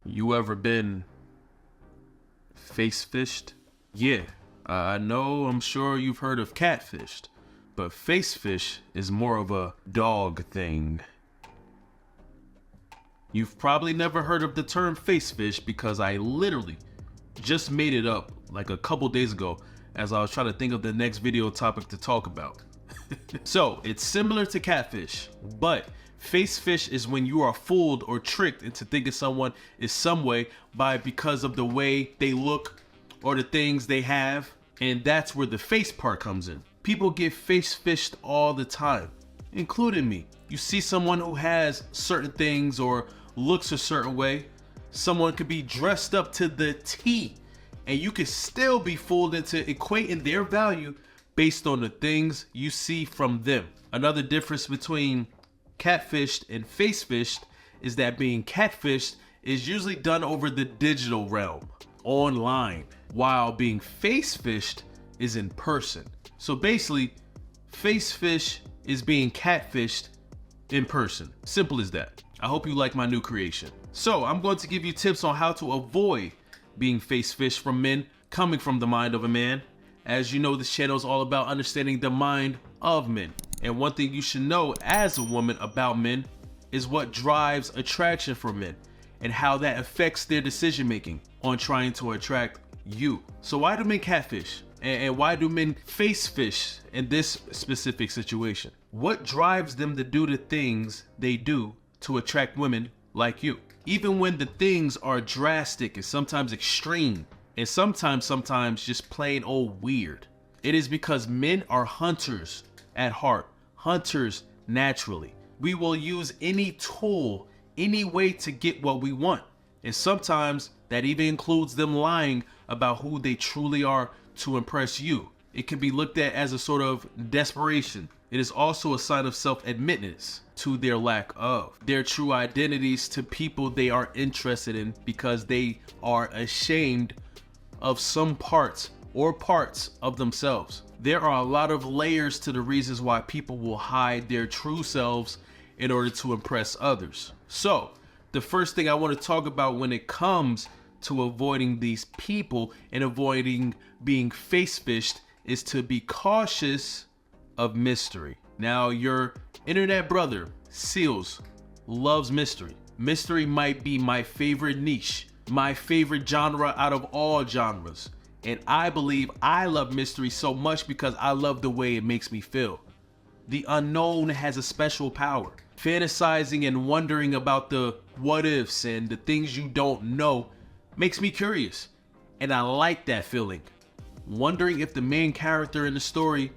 You ever been face fished? Yeah, I know, I'm sure you've heard of catfished, but face fish is more of a dog thing. You've probably never heard of the term face fish because I literally just made it up like a couple days ago as I was trying to think of the next video topic to talk about. So it's similar to catfish, but face fish is when you are fooled or tricked into thinking someone is some way because of the way they look or the things they have, and that's where the face part comes in. People get face fished all the time, including me. You see someone who has certain things or looks a certain way. Someone could be dressed up to the T, and you could still be fooled into equating their value based on the things you see from them. Another difference between catfished and face fished is that being catfished is usually done over the digital realm, online, while being face fished is in person. So basically, face fish is being catfished in person. Simple as that. I hope you like my new creation. So I'm going to give you tips on how to avoid being face fished from men coming from the mind of a man. As you know, this channel is all about understanding the mind of men. And one thing you should know as a woman about men is what drives attraction for men and how that affects their decision making on trying to attract you. So why do men catfish? And why do men face fish in this specific situation? What drives them to do the things they do to attract women like you? Even when the things are drastic and sometimes extreme, and sometimes just plain old weird. It is because men are hunters at heart, hunters naturally. We will use any tool, any way to get what we want. And sometimes that even includes them lying about who they truly are to impress you. It can be looked at as a sort of desperation. It is also a sign of self-admittance to their lack of their true identities to people they are interested in because they are ashamed of some parts of themselves. There are a lot of layers to the reasons why people will hide their true selves in order to impress others. So the first thing I want to talk about when it comes to avoiding these people and avoiding being face fished is to be cautious of mystery. Now, your internet brother, Sealz, loves mystery. Mystery might be my favorite niche, my favorite genre out of all genres. And I believe I love mystery so much because I love the way it makes me feel. The unknown has a special power. Fantasizing and wondering about the what ifs and the things you don't know makes me curious. And I like that feeling. Wondering if the main character in the story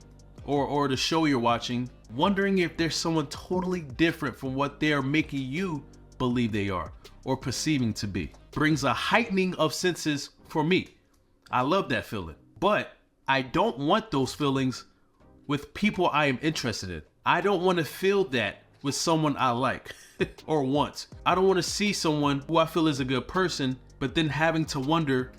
or the show you're watching, wondering if there's someone totally different from what they're making you believe they are or perceiving to be, brings a heightening of senses for me. I love that feeling, but I don't want those feelings with people I am interested in. I don't want to feel that with someone I like or want. I don't want to see someone who I feel is a good person, but then having to wonder,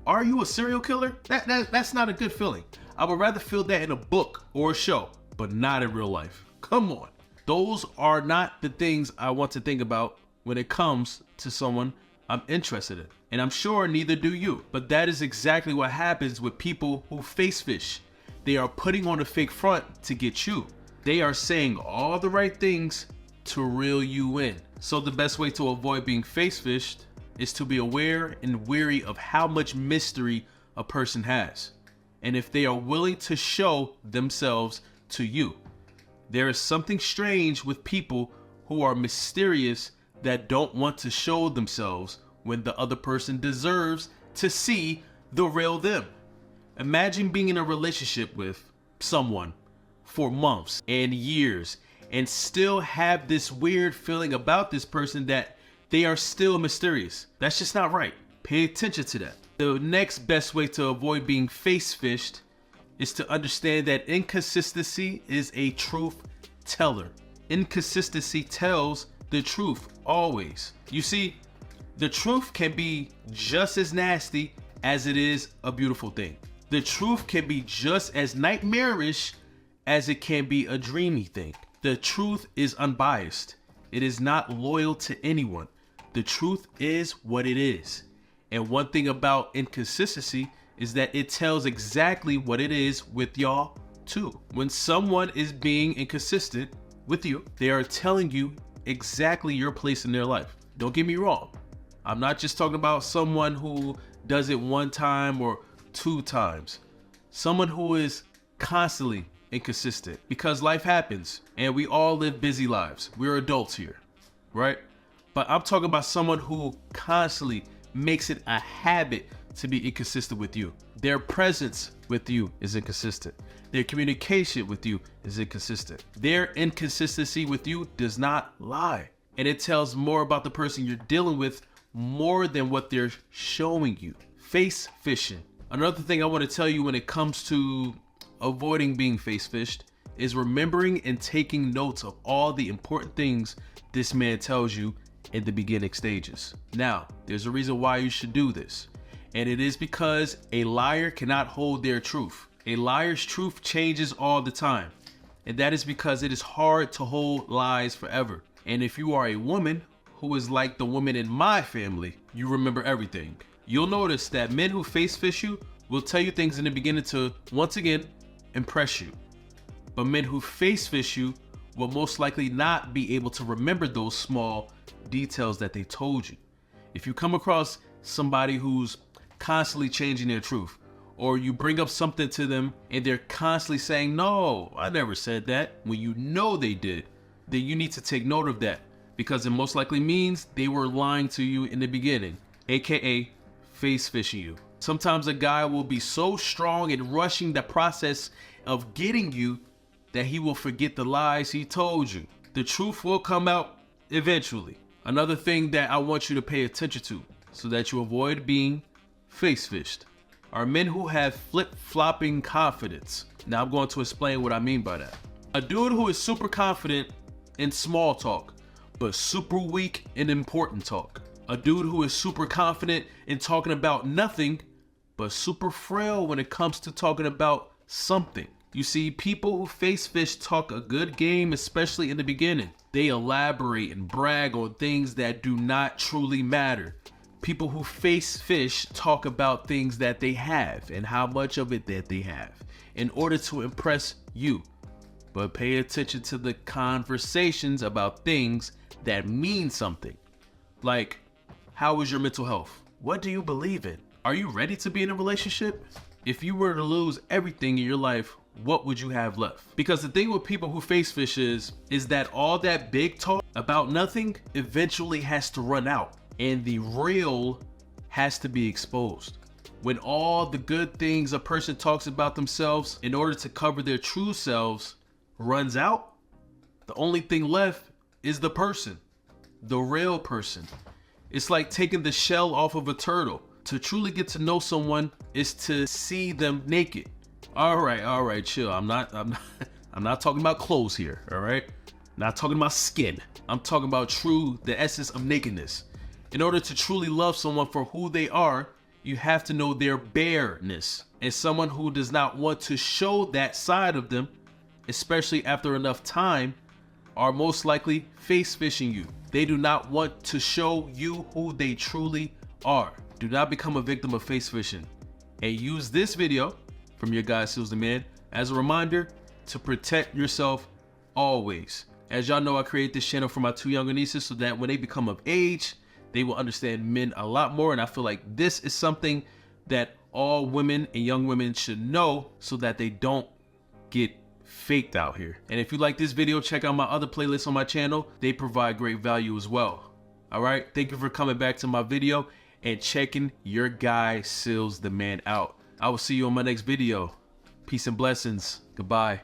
are you a serial killer? That's not a good feeling. I would rather feel that in a book or a show, but not in real life. Come on. Those are not the things I want to think about when it comes to someone I'm interested in. And I'm sure neither do you. But that is exactly what happens with people who face fish. They are putting on a fake front to get you. They are saying all the right things to reel you in. So the best way to avoid being face fished is to be aware and wary of how much mystery a person has, and if they are willing to show themselves to you. There is something strange with people who are mysterious that don't want to show themselves when the other person deserves to see the real them. Imagine being in a relationship with someone for months and years and still have this weird feeling about this person that they are still mysterious. That's just not right. Pay attention to that. The next best way to avoid being face fished is to understand that inconsistency is a truth teller. Inconsistency tells the truth always. You see, the truth can be just as nasty as it is a beautiful thing. The truth can be just as nightmarish as it can be a dreamy thing. The truth is unbiased. It is not loyal to anyone. The truth is what it is. And one thing about inconsistency is that it tells exactly what it is with y'all too. When someone is being inconsistent with you, they are telling you exactly your place in their life. Don't get me wrong. I'm not just talking about someone who does it one time or two times. Someone who is constantly inconsistent, because life happens and we all live busy lives. We're adults here, right? But I'm talking about someone who constantly makes it a habit to be inconsistent with you. Their presence with you is inconsistent. Their communication with you is inconsistent. Their inconsistency with you does not lie. And it tells more about the person you're dealing with more than what they're showing you. Face fishing. Another thing I want to tell you when it comes to avoiding being face fished is remembering and taking notes of all the important things this man tells you in the beginning stages. Now, there's a reason why you should do this. And it is because a liar cannot hold their truth. A liar's truth changes all the time. And that is because it is hard to hold lies forever. And if you are a woman who is like the woman in my family, you remember everything. You'll notice that men who face fish you will tell you things in the beginning to, once again, impress you. But men who face fish you will most likely not be able to remember those small details that they told you. If you come across somebody who's constantly changing their truth, or you bring up something to them and they're constantly saying, no, I never said that, when you know they did, then you need to take note of that, because it most likely means they were lying to you in the beginning, aka face fishing you. Sometimes a guy will be so strong in rushing the process of getting you that he will forget the lies he told you. The truth will come out eventually. Another thing that I want you to pay attention to so that you avoid being face fished are men who have flip-flopping confidence. Now I'm going to explain what I mean by that. A dude who is super confident in small talk, but super weak in important talk. A dude who is super confident in talking about nothing, but super frail when it comes to talking about something. You see, people who face fish talk a good game, especially in the beginning. They elaborate and brag on things that do not truly matter. People who face fish talk about things that they have and how much of it that they have in order to impress you. But pay attention to the conversations about things that mean something. Like, how is your mental health? What do you believe in? Are you ready to be in a relationship? If you were to lose everything in your life, what would you have left? Because the thing with people who face fish is that all that big talk about nothing eventually has to run out, and the real has to be exposed. When all the good things a person talks about themselves in order to cover their true selves runs out, the only thing left is the person, the real person. It's like taking the shell off of a turtle. To truly get to know someone is to see them naked. All right, chill. I'm not talking about clothes here, all right? Not talking about skin. I'm talking about the essence of nakedness. In order to truly love someone for who they are, you have to know their bareness. And someone who does not want to show that side of them, especially after enough time, are most likely face fishing you. They do not want to show you who they truly are. Do not become a victim of face fishing. And use this video from your guy Sealz the Man as a reminder to protect yourself always. As y'all know, I create this channel for my two younger nieces so that when they become of age, they will understand men a lot more. And I feel like this is something that all women and young women should know so that they don't get faked out here. And if you like this video, check out my other playlists on my channel. They provide great value as well. All right, thank you for coming back to my video and checking your guy Sealz the Man out. I will see you on my next video. Peace and blessings. Goodbye.